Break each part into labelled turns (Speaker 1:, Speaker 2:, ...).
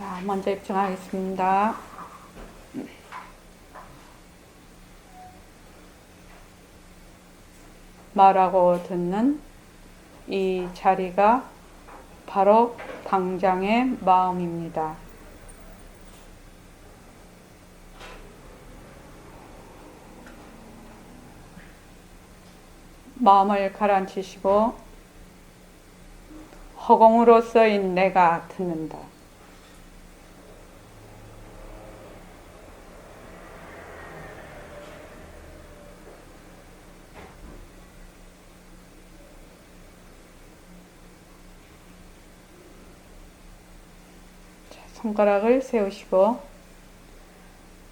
Speaker 1: 자, 먼저 입증하겠습니다. 말하고 듣는 이 자리가 바로 당장의 마음입니다. 마음을 가라앉히시고 허공으로서인 내가 듣는다. 손가락을 세우시고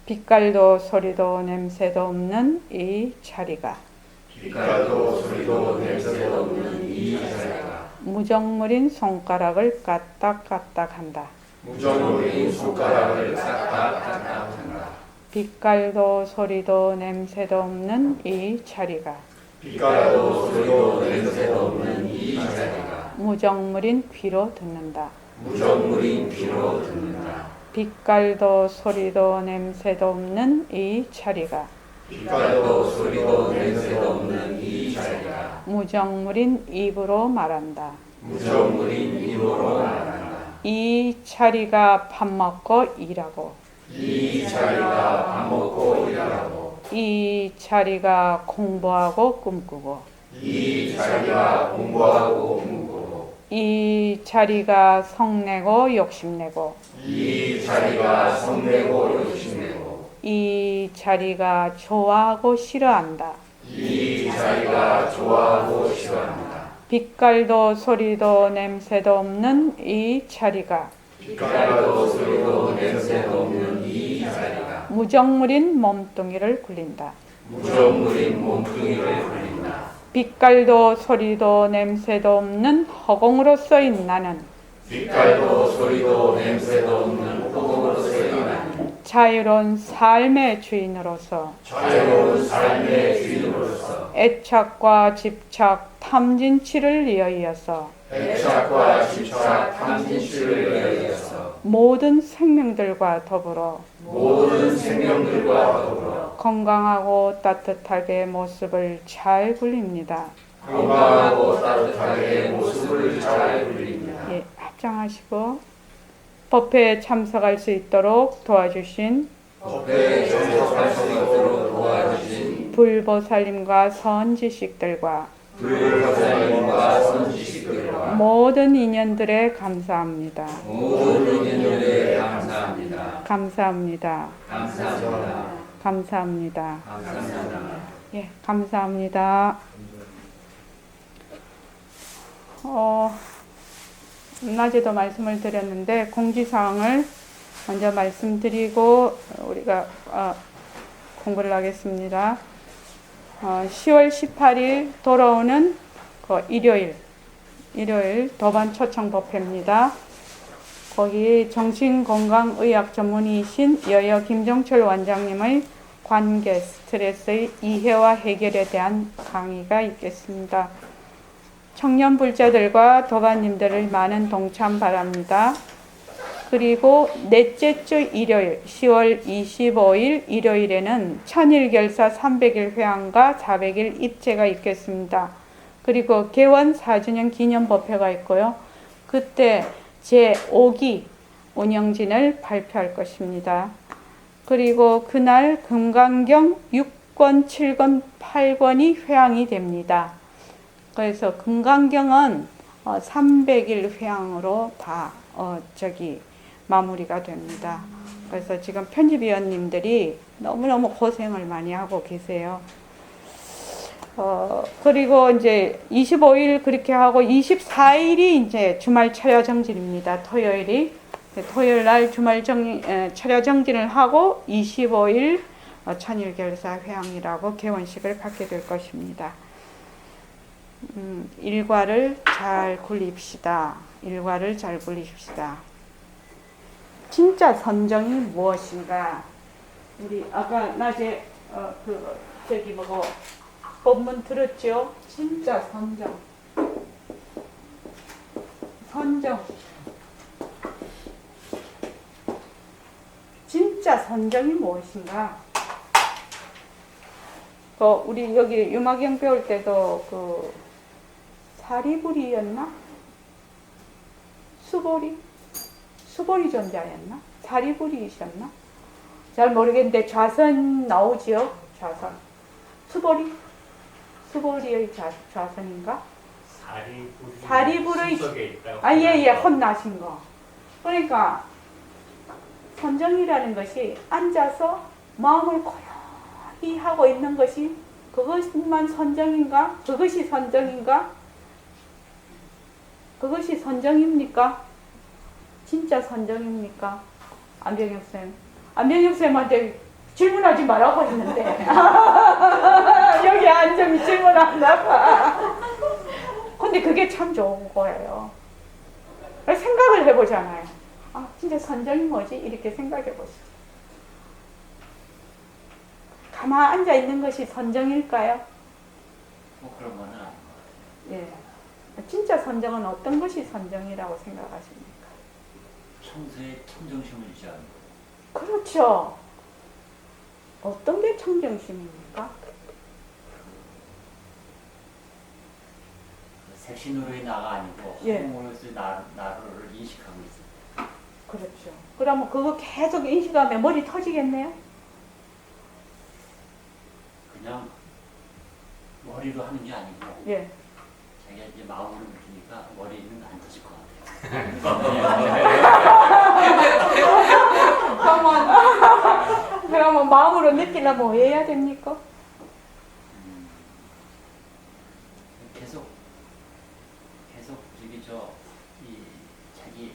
Speaker 1: 빛깔도 소리도 냄새도 없는 이 자리가
Speaker 2: 빛깔도 소리도 냄새도 없는 이 자리가
Speaker 1: 무정물인 손가락을 까딱까딱 한다.
Speaker 2: 무정물인 손가락을 까딱까딱 한다.
Speaker 1: 빛깔도 소리도 냄새도 없는 이 자리가
Speaker 2: 빛깔도 소리도 냄새도 없는 이 자리가
Speaker 1: 무정물인 귀로 듣는다.
Speaker 2: 무정물인 귀로 듣는다.
Speaker 1: 빛깔도 소리도 냄새도 없는 이 자리가
Speaker 2: 빛깔도 소리도 냄새도 없는 이 자리가
Speaker 1: 무정물인 입으로 말한다.
Speaker 2: 무정물인 입으로 말한다.
Speaker 1: 이 자리가 밥 먹고 일하고
Speaker 2: 이 자리가 밥 먹고 일하고
Speaker 1: 이 자리가 공부하고 꿈꾸고
Speaker 2: 이 자리가 공부하고 꿈꾸고
Speaker 1: 이 자리가 성내고 욕심내고
Speaker 2: 이 자리가 성내고 욕심내고
Speaker 1: 이 자리가 좋아하고 싫어한다.
Speaker 2: 이 자리가 좋아하고 싫어한다.
Speaker 1: 빛깔도 소리도 냄새도 없는 이 자리가
Speaker 2: 빛깔도 소리도 냄새도 없는 이 자리가
Speaker 1: 무정물인 몸뚱이를 굴린다.
Speaker 2: 무정물인 몸뚱이를 굴린다.
Speaker 1: 빛깔도 소리도 냄새도 없는 허공으로서인 나는
Speaker 2: 빛깔도 소리도 냄새도 없는 허공으로서의 나는
Speaker 1: 자유로운 삶의 주인으로서
Speaker 2: 자유로운 삶의 주인으로서
Speaker 1: 애착과 집착, 탐진치를 이어이어서
Speaker 2: 애착과 집착, 탐진치를 위하여서
Speaker 1: 모든 생명들과 더불어
Speaker 2: 모든 생명들과 더불어
Speaker 1: 건강하고 따뜻하게 모습을 잘 굴립니다.
Speaker 2: 건강하고 따뜻하게 모습을 잘 굴립니다.
Speaker 1: 예, 합장하시고 법회에 참석할 수 있도록 도와주신
Speaker 2: 법회에 참석할 수 있도록 도와주신
Speaker 1: 불보살님과 선지식들과
Speaker 2: 불보살님과 선지식들과
Speaker 1: 모든 인연들에 감사합니다.
Speaker 2: 모든 인연에 감사합니다.
Speaker 1: 감사합니다.
Speaker 2: 감사합니다.
Speaker 1: 감사합니다.
Speaker 2: 감사합니다.
Speaker 1: 예, 감사합니다. 낮에도 말씀을 드렸는데 공지사항을 먼저 말씀드리고 우리가 공부를 하겠습니다. 10월 18일 돌아오는 그 일요일 도반 초청법회입니다. 거기 정신건강의학 전문의이신 여여 김종철 원장님의 관계 스트레스의 이해와 해결에 대한 강의가 있겠습니다. 청년 불자들과 도반님들을 많은 동참 바랍니다. 그리고 넷째 주 일요일 10월 25일 일요일에는 천일결사 300일 회항과 400일 입제가 있겠습니다. 그리고 개원 4주년 기념법회가 있고요. 그때 제5기 운영진을 발표할 것입니다. 그리고 그날 금강경 6권, 7권, 8권이 회항이 됩니다. 그래서 금강경은 300일 회항으로 다 마무리가 됩니다. 그래서 지금 편집위원님들이 너무너무 고생을 많이 하고 계세요. 그리고 이제 25일 그렇게 하고 24일이 이제 주말 철야 정진입니다. 토요일 날 주말 철야 정진을 하고 25일 천일결사 회항이라고 개원식을 갖게 될 것입니다. 일과를 잘 굴립시다. 일과를 잘 굴립시다. 진짜 선정이 무엇인가? 우리 아까 낮에 법문 들었죠? 진짜 선정. 진짜 선정이 무엇인가? 우리 여기 유마경 배울 때도 그 사리부리였나? 수보리 존자였나? 사리부리이셨나? 잘 모르겠는데 좌선 나오지요? 좌선. 수보리의 좌선인가? 사리불의 예, 혼나신 거. 그러니까 선정이라는 것이 앉아서 마음을 고요히 하고 있는 것이 그것만 선정인가? 그것이 선정인가? 그것이 선정입니까? 진짜 선정입니까? 안병혁 쌤. 안병혁 쌤한테 질문하지 말라고 했는데 여기 앉으면 질문한다 봐. 근데 그게 참 좋은 거예요. 생각을 해보잖아요. 아, 진짜 선정이 뭐지? 이렇게 생각해보세요. 가만 앉아 있는 것이 선정일까요?
Speaker 2: 그런 거는 아닌 것 같아요.
Speaker 1: 예. 진짜 선정은 어떤 것이 선정이라고 생각하십니까?
Speaker 2: 평소에 청정심을 유지하는 거.
Speaker 1: 그렇죠. 어떤 게 청정심입니까?
Speaker 2: 색신으로의 나가 아니고
Speaker 1: 예.
Speaker 2: 허공으로서의 나를 인식하고 있어요.
Speaker 1: 그렇죠. 그러면 그거 계속 인식하면 머리 터지겠네요?
Speaker 2: 그냥 머리로 하는 게 아니고
Speaker 1: 예.
Speaker 2: 자기가 이제 마음으로 느끼니까 머리는 안 터질 것 같아요.
Speaker 1: 그러면 마음으로 느끼려면 뭐 해야 됩니까?
Speaker 2: 계속 이 자기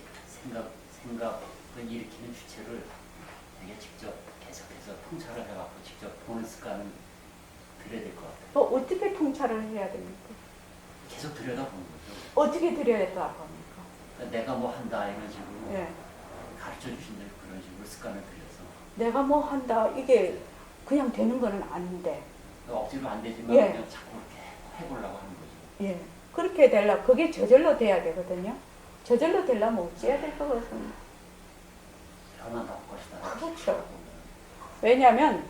Speaker 2: 생각을 일으키는 주체를 자기가 직접 계속해서 통찰을 해갖고 직접 보는 습관을 들여야 될 것 같아요.
Speaker 1: 어떻게 통찰을 해야 됩니까?
Speaker 2: 계속 들여다보는 거죠.
Speaker 1: 어떻게 들여다봅니까?
Speaker 2: 그러니까 내가 뭐 한다 이런 식으로
Speaker 1: 예.
Speaker 2: 가르쳐 주신 대로 그런 식으로 습관을 들여서
Speaker 1: 내가 뭐 한다 이게 그냥 되는 거는 아닌데.
Speaker 2: 억지로 안 되지만
Speaker 1: 예.
Speaker 2: 그냥 자꾸 이렇게 해보려고 하는 거죠.
Speaker 1: 예. 그렇게 되려면 그게 저절로 돼야 되거든요. 저절로 되려면 어찌해야 될 것 같습니다.
Speaker 2: 변화할 것이다.
Speaker 1: 그렇죠. 왜냐하면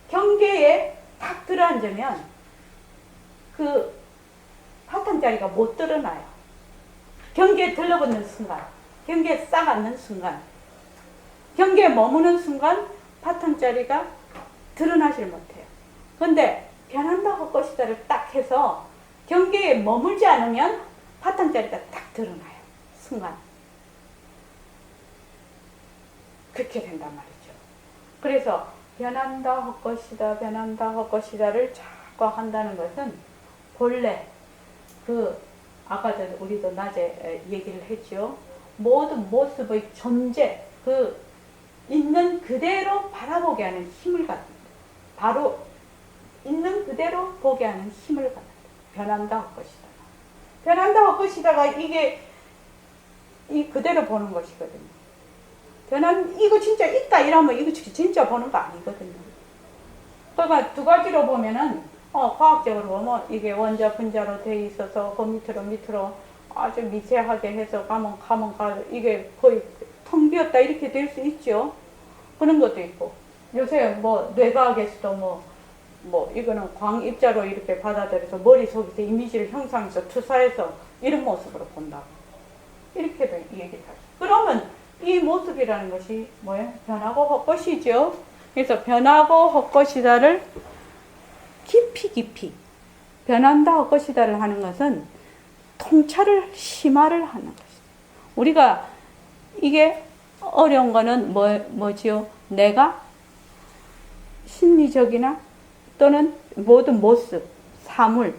Speaker 1: 경계에 탁 들어앉으면 그 파탄자리가 못 드러나요. 경계에 들러붙는 순간, 경계에 싹 앉는 순간, 경계에 머무는 순간 파탄자리가 드러나질 못해요. 근데 변한다 할 것이다를 딱 해서 경계에 머물지 않으면 파탄자리가 딱 드러나요. 순간. 그렇게 된단 말이죠. 그래서 변한다 할 것이다, 변한다 할 것이다를 자꾸 한다는 것은 본래 아까도 우리도 낮에 얘기를 했죠. 모든 모습의 존재, 있는 그대로 바라보게 하는 힘을 갖는다. 바로 있는 그대로 보게 하는 힘을 갖는다. 변한다 할 것이다. 변한다 할 것이다가 이게 그대로 보는 것이거든요. 이거 진짜 있다 이러면 이거 진짜 보는 거 아니거든요. 그러니까 두 가지로 보면은 과학적으로 보면 이게 원자 분자로 돼 있어서 그 밑으로 아주 미세하게 해서 가면 이게 거의 텅 비었다 이렇게 될 수 있죠. 그런 것도 있고 요새 뭐 뇌과학에서도 이거는 광입자로 이렇게 받아들여서 머릿속에서 이미지를 형상해서 투사해서 이런 모습으로 본다고 이렇게도 얘기를 하죠. 그러면 이 모습이라는 것이 뭐예요? 변하고 헛것이죠. 그래서 변하고 헛것이다를 깊이 변한다 헛것이다를 하는 것은 통찰을 심화를 하는 것이죠. 우리가 이게 어려운 거는 뭐지요? 내가 심리적이나 또는 모든 모습, 사물,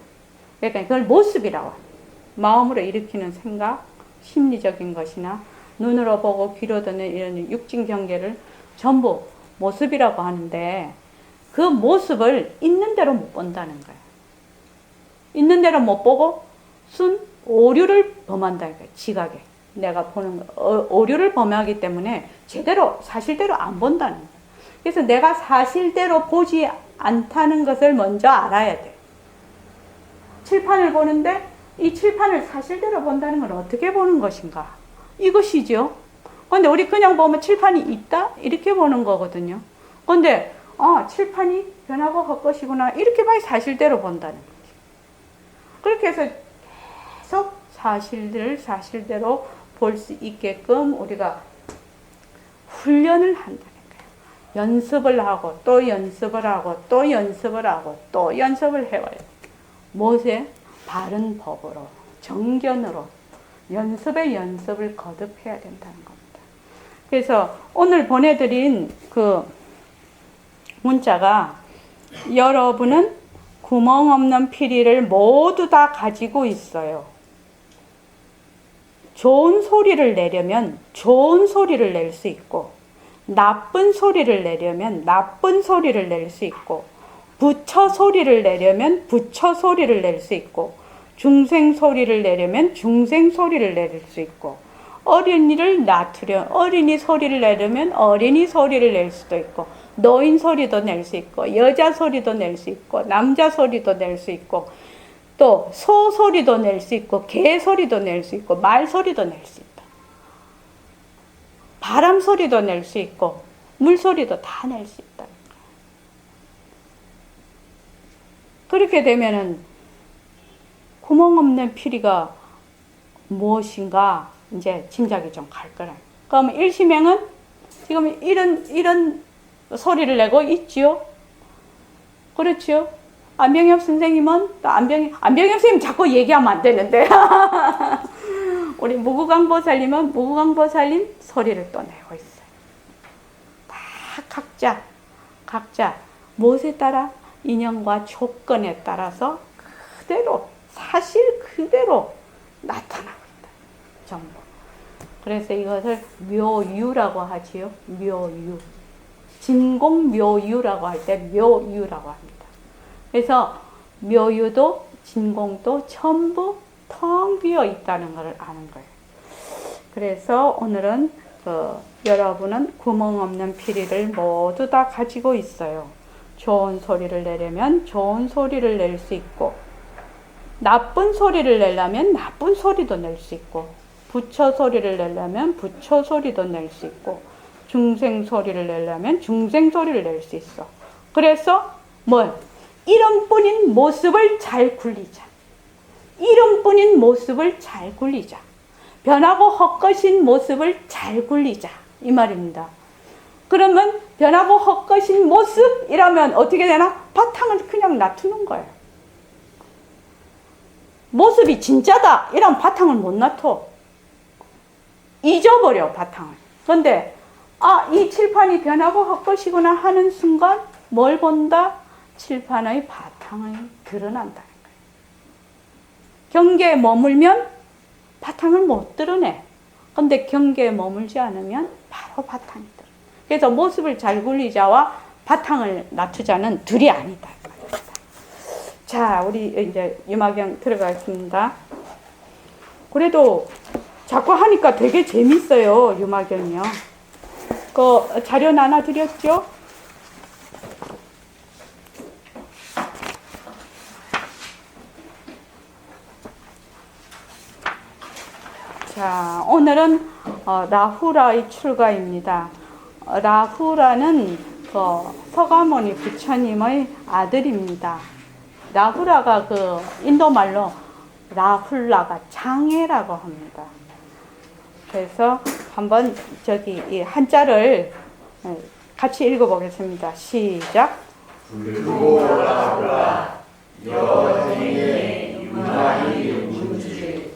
Speaker 1: 그러니까 그걸 모습이라고 합니다. 마음으로 일으키는 생각, 심리적인 것이나 눈으로 보고 귀로 듣는 이런 육진 경계를 전부 모습이라고 하는데 그 모습을 있는 대로 못 본다는 거예요. 있는 대로 못 보고 순 오류를 범한다는 거예요. 지각에. 내가 보는 거. 오류를 범하기 때문에 제대로 사실대로 안 본다는 거예요. 그래서 내가 사실대로 보지 않다는 것을 먼저 알아야 돼요. 칠판을 보는데 이 칠판을 사실대로 본다는 건 어떻게 보는 것인가? 이것이죠. 근데 우리 그냥 보면 칠판이 있다? 이렇게 보는 거거든요. 근데 칠판이 변하고 헛것이구나 이렇게 봐야 사실대로 본다는 거죠. 그렇게 해서 계속 사실들을 사실대로 볼 수 있게끔 우리가 훈련을 한다는 거예요. 연습을 하고 또 연습을 하고 또 연습을 하고 또 연습을 해와요. 무엇에? 바른 법으로, 정견으로 연습에 연습을 거듭해야 된다는 겁니다. 그래서 오늘 보내드린 그 문자가 여러분은 구멍 없는 피리를 모두 다 가지고 있어요. 좋은 소리를 내려면 좋은 소리를 낼 수 있고, 나쁜 소리를 내려면 나쁜 소리를 낼 수 있고, 부처 소리를 내려면 부처 소리를 낼 수 있고, 중생 소리를 내려면 중생 소리를 낼 수 있고, 어린이를 낳으려 어린이 소리를 내려면 어린이 소리를 낼 수도 있고, 노인 소리도 낼 수 있고, 여자 소리도 낼 수 있고, 남자 소리도 낼 수 있고, 또 소 소리도 낼 수 있고, 개 소리도 낼 수 있고, 말 소리도 낼 수 있다. 바람 소리도 낼 수 있고, 물 소리도 다 낼 수 있다. 그렇게 되면은 구멍 없는 피리가 무엇인가 이제 짐작이 좀 갈 거라. 그럼 일시명은 지금 이런 소리를 내고 있지요. 그렇지요. 안병엽 선생님은 또 안병엽 선생님 자꾸 얘기하면 안 되는데 우리 무구강보살님은 무구강보살님 소리를 또 내고 있어요. 다 각자 무엇에 따라 인연과 조건에 따라서 그대로 사실 그대로 나타나고 있다. 전부. 그래서 이것을 묘유라고 하지요. 묘유. 진공묘유라고 할 때 묘유라고 합니다. 그래서 묘유도 진공도 전부 텅 비어 있다는 것을 아는 거예요. 그래서 오늘은 여러분은 구멍 없는 피리를 모두 다 가지고 있어요. 좋은 소리를 내려면 좋은 소리를 낼 수 있고, 나쁜 소리를 내려면 나쁜 소리도 낼 수 있고, 부처 소리를 내려면 부처 소리도 낼 수 있고, 중생 소리를 내려면 중생 소리를 낼 수 있어. 그래서 이름뿐인 모습을 잘 굴리자. 이름뿐인 모습을 잘 굴리자. 변하고 헛것인 모습을 잘 굴리자. 이 말입니다. 그러면 변하고 헛것인 모습이라면 어떻게 되나? 바탕을 그냥 놔두는 거예요. 모습이 진짜다 이런 바탕을 못 놔둬. 잊어버려 바탕을. 그런데 이 칠판이 변하고 헛것이구나 하는 순간 뭘 본다? 칠판의 바탕이 드러난다는 거예요. 경계에 머물면 바탕을 못 드러내. 근데 경계에 머물지 않으면 바로 바탕이 드러내. 그래서 모습을 잘 굴리자와 바탕을 낮추자는 둘이 아니다. 자, 우리 이제 유마경 들어가겠습니다. 그래도 자꾸 하니까 되게 재밌어요, 유마경이요. 그 자료 나눠드렸죠? 자, 오늘은 라후라의 출가입니다. 라후라는 서가모니 부처님의 아들입니다. 라후라가 인도말로 라훌라가 장애라고 합니다. 그래서 한번 이 한자를 같이 읽어보겠습니다. 시작.
Speaker 3: 불고 라후라 여생의 유나이 문지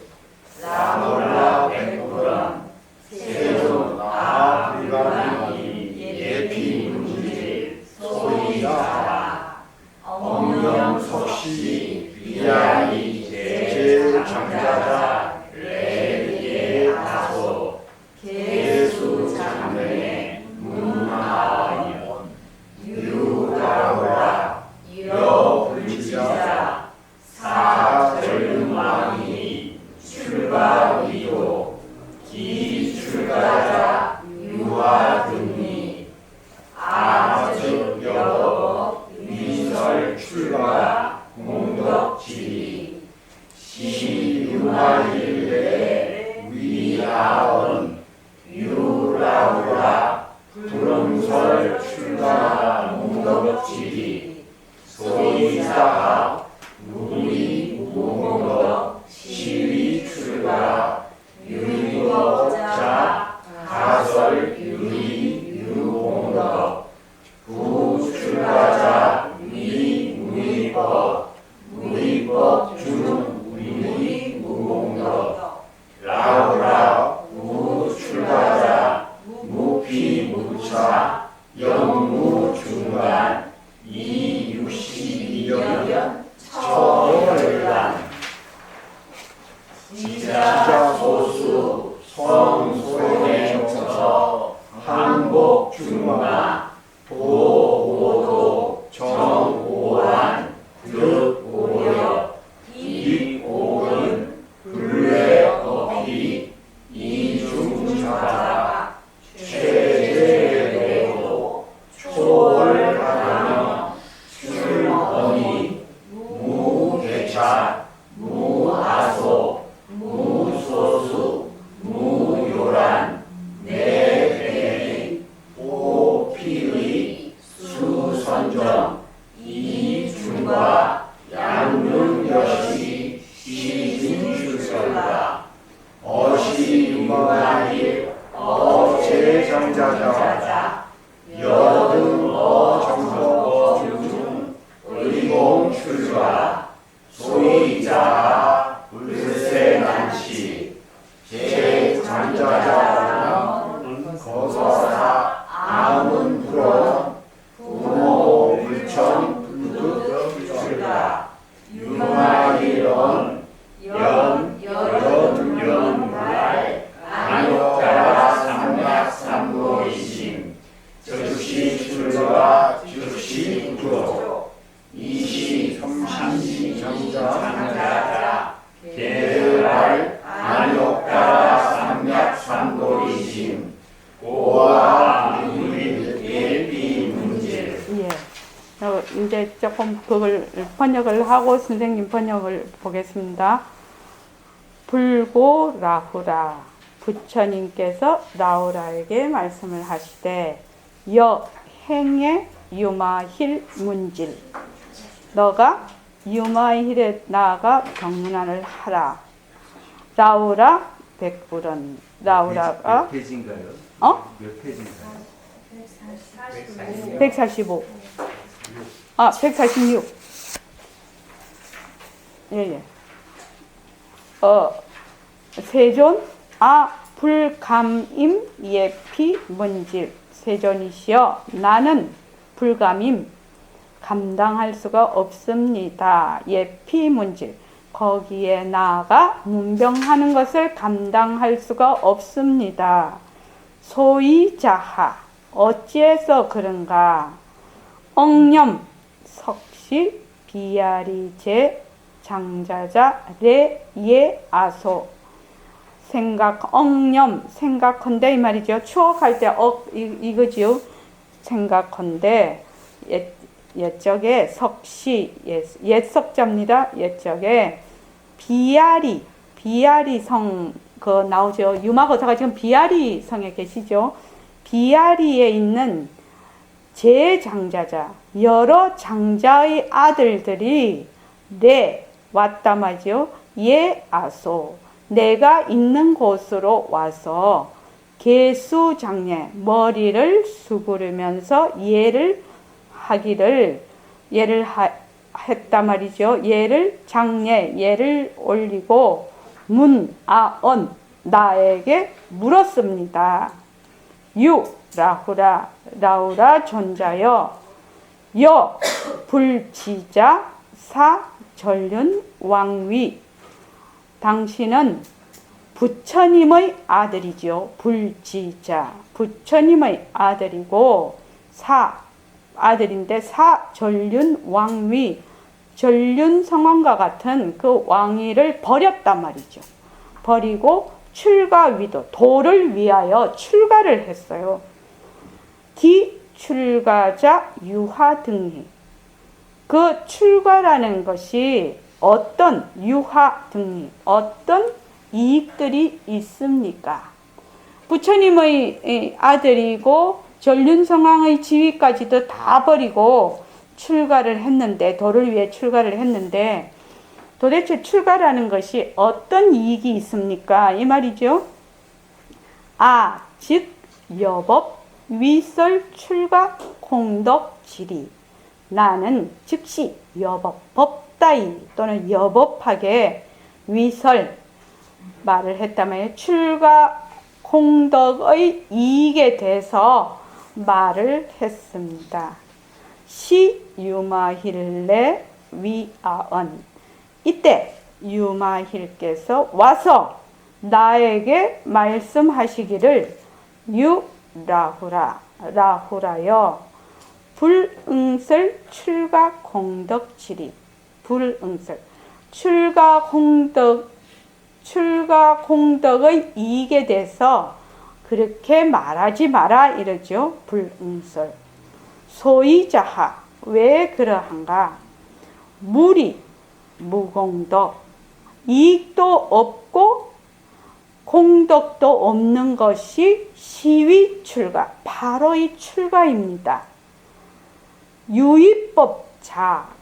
Speaker 3: 사몰라 백구람 세종 아불가니 예피 문지 소이사라 엄영석시 비야이 제일장자자 레예 다소 개수 장래 문하연 유라오라 여불지자 사절마 유만일 어제정자자 여등 어정법 중 의공 출가 소이자 불세난치 제장자자는 거서사 아문불어 부모 불청 불득 출가 유만일은 연말 안욕자라 삼맥삼고이심 즉시 출가 즉시 구로 이시 삼시 정자자 계를 안욕자라 삼맥삼고이심 고와 예비 문제.
Speaker 1: 예. 이제 조금 그걸 번역을 하고 선생님 번역을 보겠습니다. 불고 라후라 부처님께서 라후라에게 말씀을 하시되 여행의 유마힐 문질 너가 유마힐에 나아가 경문안을 하라. 라후라 백불은 라후라가
Speaker 2: 몇 페이지인가요? 몇 페이지인가요?
Speaker 1: 145. 146. 예. 세존 불감임 예피 문질 세존이시여 나는 불감임 감당할 수가 없습니다. 예피 문질 거기에 나아가 문병하는 것을 감당할 수가 없습니다. 소이자하 어찌해서 그런가 엉념 석시 비야리제 장자자 레예 아소 생각 엉념 생각컨대 이 말이죠. 추억할 때 이거지요. 생각컨대 옛적에 석시 옛석자입니다. 옛적에 비야리 성 그 나오죠. 유마거사가 지금 비야리 성에 계시죠. 비야리에 있는 제장자자 여러 장자의 아들들이 왔다 말이죠. 예 아소 내가 있는 곳으로 와서 개수장례 머리를 수그르면서 예를 했다 말이죠. 예를 장례 예를 올리고 문아언 나에게 물었습니다. 라후라 존자여 여 불지자 사 전륜 왕위 당신은 부처님의 아들이죠. 불지자 부처님의 아들이고 아들인데 전륜 왕위 전륜 성왕과 같은 그 왕위를 버렸단 말이죠. 버리고 출가위도 도를 위하여 출가를 했어요. 출가자 유하 등희 그 출가라는 것이 어떤 유하 등희 어떤 이익들이 있습니까? 부처님의 아들이고 전륜성왕의 지위까지도 다 버리고 출가를 했는데 도를 위해 출가를 했는데 도대체 출가라는 것이 어떤 이익이 있습니까? 이 말이죠. 즉 여법 위설 출가 공덕지리 나는 즉시 여법 법다이 또는 여법하게 위설 말을 했다면 출가 공덕의 이익에 대해서 말을 했습니다. 유마힐레 위아언 이때 유마힐께서 와서 나에게 말씀하시기를 라후라여 불응설 출가 공덕지리 불응설 출가 공덕의 이익에 대해서 그렇게 말하지 마라 이러죠. 불응설 소이자하 왜 그러한가 무공덕 이익도 없고 공덕도 없는 것이 시위 출가 바로 이 출가입니다.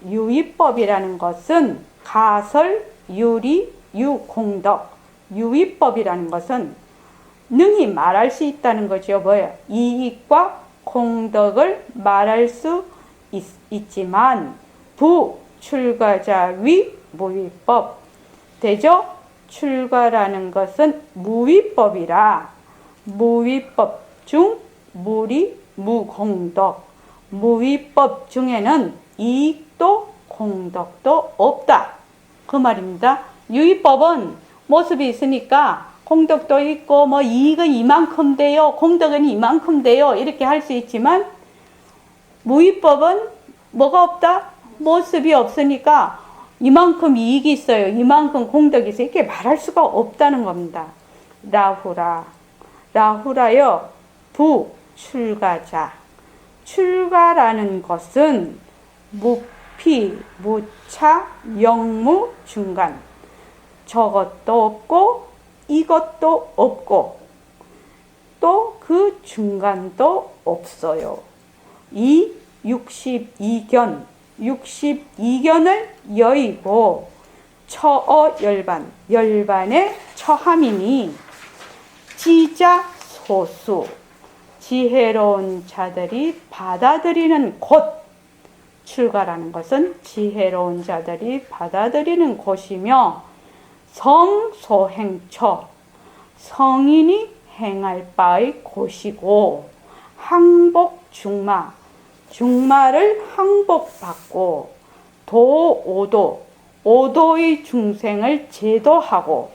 Speaker 1: 유의법이라는 것은 가설, 유리, 유공덕 유의법이라는 것은 능히 말할 수 있다는 거죠. 뭐예요? 이익과 공덕을 말할 수 있지만 부출가자 위 무위법 되죠? 출가라는 것은 무위법이라 무위법 중 무리 무공덕 무위법 중에는 이익도 공덕도 없다 그 말입니다. 유위법은 모습이 있으니까 공덕도 있고 뭐 이익은 이만큼 돼요 공덕은 이만큼 돼요 이렇게 할 수 있지만 무위법은 뭐가 없다? 모습이 없으니까 이만큼 이익이 있어요 이만큼 공덕이 있어요 이렇게 말할 수가 없다는 겁니다. 라후라요 부출가자 출가라는 것은 무피 무차 영무 중간 저것도 없고 이것도 없고 또 그 중간도 없어요. 이 62견을 여의고 처어열반 열반의 처함이니 지자 소수 지혜로운 자들이 받아들이는 곳 출가라는 것은 지혜로운 자들이 받아들이는 곳이며 성소행처 성인이 행할 바의 곳이고 항복중마 중마를 항복받고 도오도 오도의 중생을 제도하고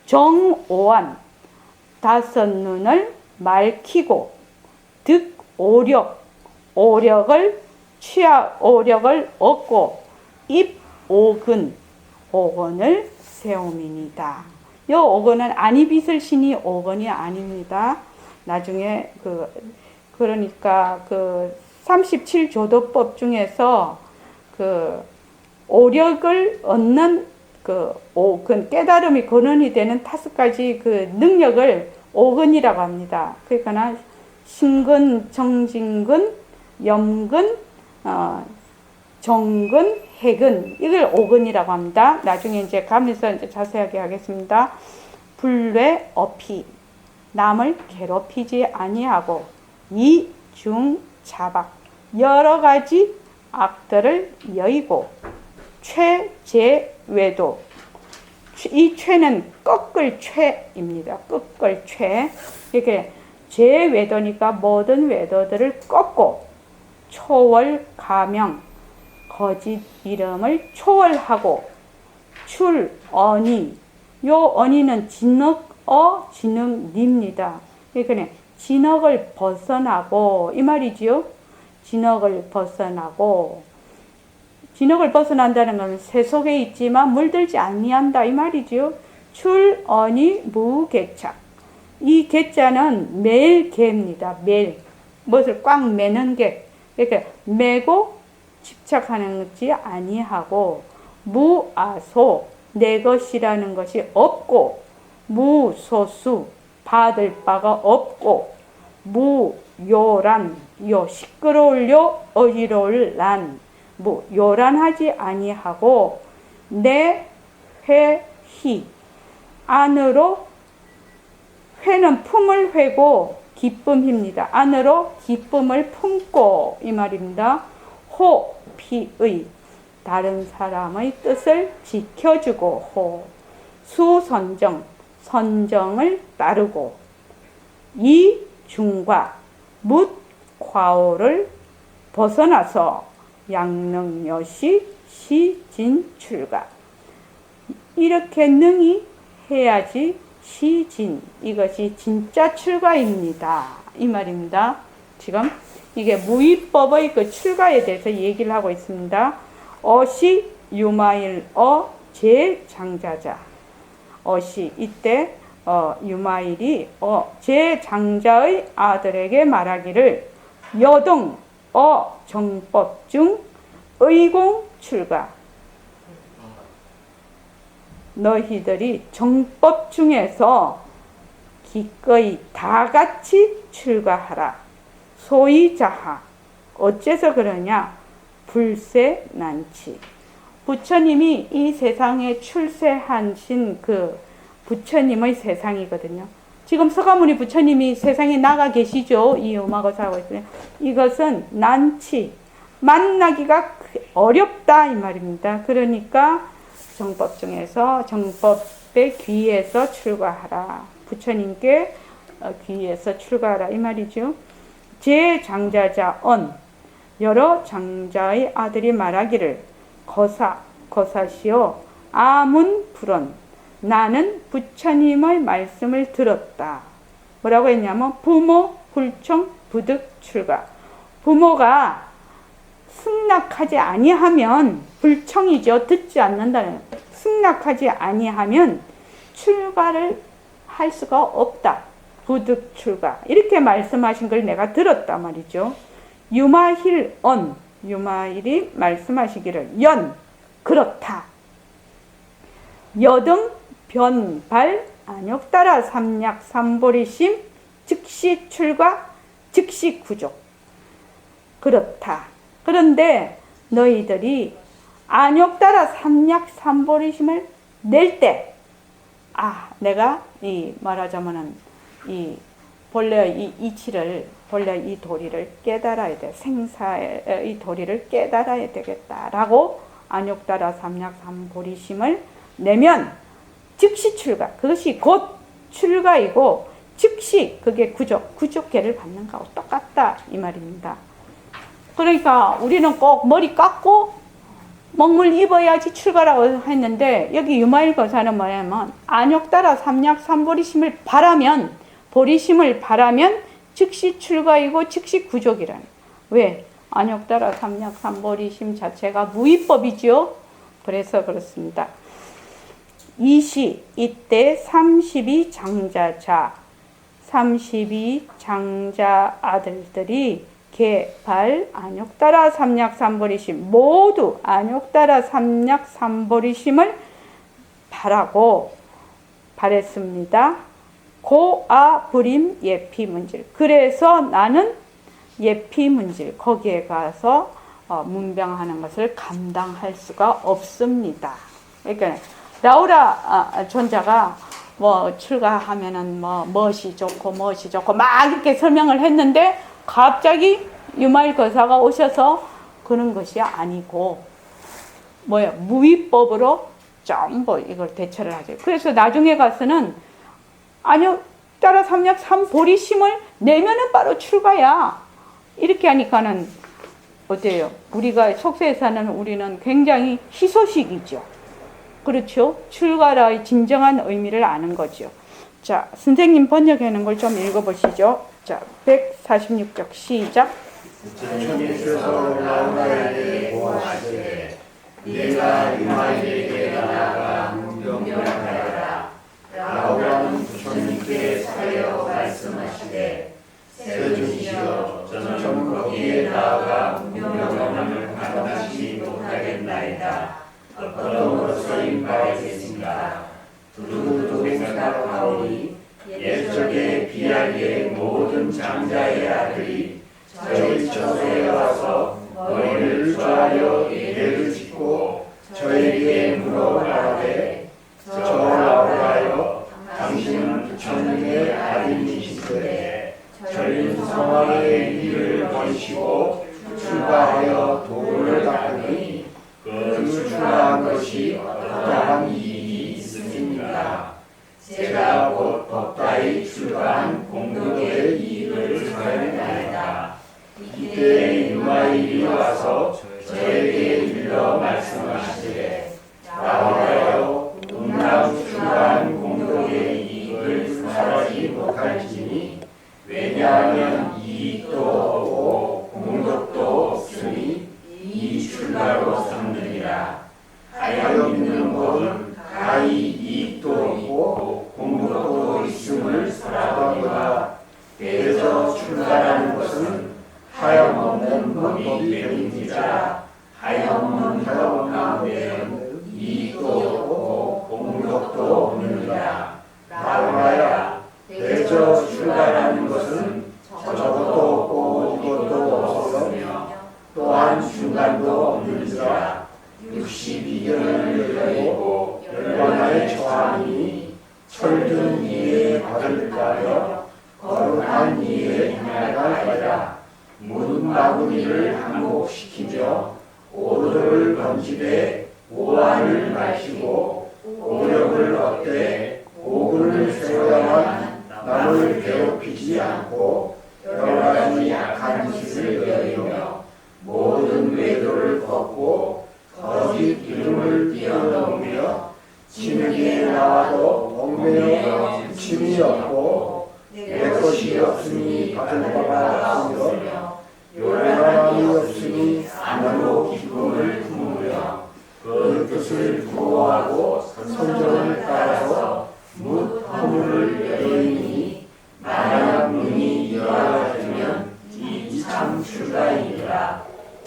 Speaker 1: 정오한 다섯 눈을 맑히고 득오력 오력을 얻고 입오근 오건을 세움이니다. 요 오건은 안이빗을 신이 오건이 아닙니다. 나중에 그러니까 37조도법 중에서 오력을 얻는 오근 깨달음이 근원이 되는 5가지 능력을 오근이라고 합니다. 그러니까 신근, 정진근, 염근, 정근, 해근 이걸 오근이라고 합니다. 나중에 이제 가면서 이제 자세하게 하겠습니다. 불외 어피 남을 괴롭히지 아니하고 이중자박 여러 가지 악들을 여의고 최제외도 이 최는 꺾을 최입니다. 꺾을 최 이렇게 제외도니까 모든 외도들을 꺾고 초월 가명 거짓 이름을 초월하고 출언이 요 언이는 진흙어 진흙입니다. 그러니까 진흙을 벗어나고 이 말이지요. 진흙을 벗어난다는 것은 새 속에 있지만 물들지 아니한다 이 말이지요. 출언이 무개착 이 개자는 매일 개입니다. 매일 무엇을 꽉 매는 개 이렇게 매고 집착하는 것이 아니하고 무아소 내 것이라는 것이 없고 무소수 받을 바가 없고 무요란 요 시끄러울요 어지러울 란 요란하지 아니하고 내회희 안으로 회는 품을 회고 기쁨입니다. 안으로 기쁨을 품고 이 말입니다. 호피의 다른 사람의 뜻을 지켜주고 호 수선정 선정을 따르고 이중과 묻과오를 벗어나서 양능여시 시진출가 이렇게 능히 해야지 시진 이것이 진짜 출가입니다. 이 말입니다. 지금 이게 무위법의 출가에 대해서 얘기를 하고 있습니다. 어시 유마일 제장자자 어시 이때 유마일이 제장자의 아들에게 말하기를 여동 정법 중 의공 출가 너희들이 정법 중에서 기꺼이 다 같이 출가하라. 소이자하 어째서 그러냐? 불세난치 부처님이 이 세상에 출세하신 부처님의 세상이거든요. 지금 서가모니 부처님이 세상에 나가 계시죠. 이 음악거사하고 있어요. 이것은 난치, 만나기가 어렵다 이 말입니다. 그러니까 정법 중에서 정법의 귀에서 출가하라. 부처님께 귀에서 출가하라 이 말이죠. 제 장자자 언 여러 장자의 아들이 말하기를 거사시오 아문 불언 나는 부처님의 말씀을 들었다. 뭐라고 했냐면 부모 불청 부득 출가. 부모가 승낙하지 아니하면 불청이죠. 듣지 않는다는. 승낙하지 아니하면 출가를 할 수가 없다. 부득 출가. 이렇게 말씀하신 걸 내가 들었다 말이죠. 유마힐 언 유마힐이 말씀하시기를 연 그렇다. 여등 변발 안욕따라 삼약 삼보리심 즉시 출가 즉시 구족. 그렇다. 그런데 너희들이 안욕따라 삼약 삼보리심을 낼 때, 내가 말하자면은 본래 이 이치를 본래 이 도리를 깨달아야 돼. 생사의 이 도리를 깨달아야 되겠다라고 안욕따라 삼약 삼보리심을 내면 즉시 출가. 그것이 곧 출가이고 즉시 그게 구족계를 받는 거하고 똑같다 이 말입니다. 그러니까 우리는 꼭 머리 깎고 먹물 입어야지 출가라고 했는데 여기 유마일 거사는 뭐냐면 안욕따라 삼약 삼보리심을 바라면 보리심을 바라면 즉시 출가이고 즉시 구족이라는. 왜? 안욕따라 삼약 삼보리심 자체가 무위법이죠. 그래서 그렇습니다. 이때 32 장자 아들들이 개발 안욕따라 삼약 삼보리심 모두 안욕따라 삼약 삼보리심을 바랬습니다. 고아 불임 예피문질. 그래서 나는 예피문질 거기에 가서 문병하는 것을 감당할 수가 없습니다. 그러니까 라우라 존자가 출가하면은 멋이 좋고 막 이렇게 설명을 했는데 갑자기 유마일 거사가 오셔서 그런 것이 아니고 무위법으로 전부 이걸 대처를 하죠. 그래서 나중에 가서는 따라 삼약 삼보리심을 내면은 바로 출가야. 이렇게 하니까는 어때요? 우리가 속세에서는 우리는 굉장히 희소식이죠. 그렇죠? 출가의 진정한 의미를 아는 거죠. 자, 선생님 번역해 놓은 걸 좀 읽어보시죠. 자, 146쪽 시작.
Speaker 3: 부처님께서 라우라에게 보아하시되 네가 유마일에게 나아가 문병하여라. 라우라는 부처님께 사여 말씀하시되 세존이시여 저는 거기에 나아가 문병함을 감당치 못하겠나이다. 어떤 것을 바라겠습니까? 두루두루 생각하오니 옛적에 비약의 모든 장자의 아들이 저희 처소에 와서 머리를 좌하여 예배를 짓고 저에게 물어가되 저 라우라여 당신은 부처님의 아들이시되 저희 성화의 일을 버리시고 출가하여 도를 닦으니 그 출가한 것이 어떠한 이익이 있습니까? 제가 곧 법다이 출가한 공덕의 이익을 전하나이다. 이때 유마일이 와서 저에게 일러 말씀하시되 라우라여 음란 출가한 공덕의 이익을 말하지 못할지니 왜냐하면 이익도 없고 공덕도 없으니 이 출가로 삼느니라. 하여 믿는 법은 가히 이익도 없고 공덕도 있음을 설하거니와 그래서 출가라는 것은 하염없는 법이 되는지라 하염없는 구하여 거룩한 이의 날갈 거라. 묻은 바구니를 항복시키며 오도를 던지되 오한을 마시고 오력을 얻되 오군을 세워야만 남을 괴롭히지 않고 여러 가지 약한 짓을 여기며 모든 외도를 걷고 거짓 이름을 뛰어넘으며 진흙에 나와도 얽매여 부침이 없고 내 것이 없으니 받을 바가 없으며 요란함이 없으니 안으로 기쁨을 품으며 그 뜻을 부호하고 선정을 따라서 묻 허물을 여인이 만약 눈이 열어지면 이 참 출가이니라.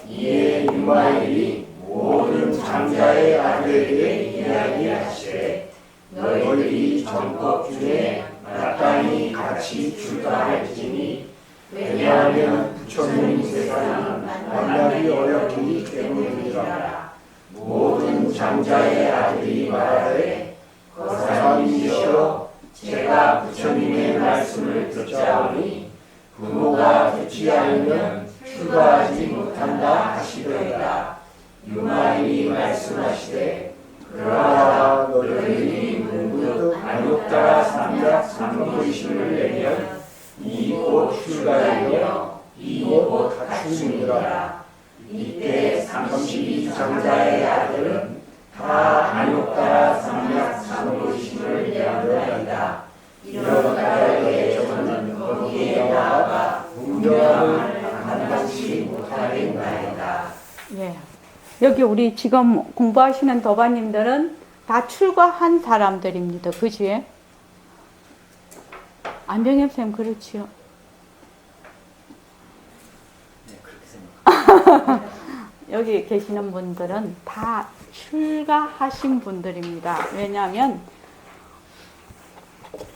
Speaker 3: 이에 이스마엘이 모든 장자의 아들에게 이야기하시되 너희들이 전법 중에 마땅히 같이 출가할지니 왜냐하면 부처님 세상이 만나기 어렵기 때문이라. 모든 장자의 아들이 말하되 거사님이시여 제가 부처님의 말씀을 듣자오니 부모가 듣지 않으면 출가하지 못한다 하시더이다. 유마일이 말씀하시되 그러나 너희들이 문득 안욕따라 삼작 삼보이심을 내면 이 곧 출가이며 이 곧 가춤이니라. 이때 32장자의 아들은 다 안욕따라 삼작 삼보이심을 내었더이다. 이런 나라의 저는 거기에 나아가 분명함을 감당치 못하겠나이다.
Speaker 1: 예. 여기 우리 지금 공부하시는 도반님들은 다 출가한 사람들입니다. 그지? 안병엽 쌤 그렇지요?
Speaker 2: 네, 그렇게 생각합니다.
Speaker 1: 여기 계시는 분들은 다 출가하신 분들입니다. 왜냐하면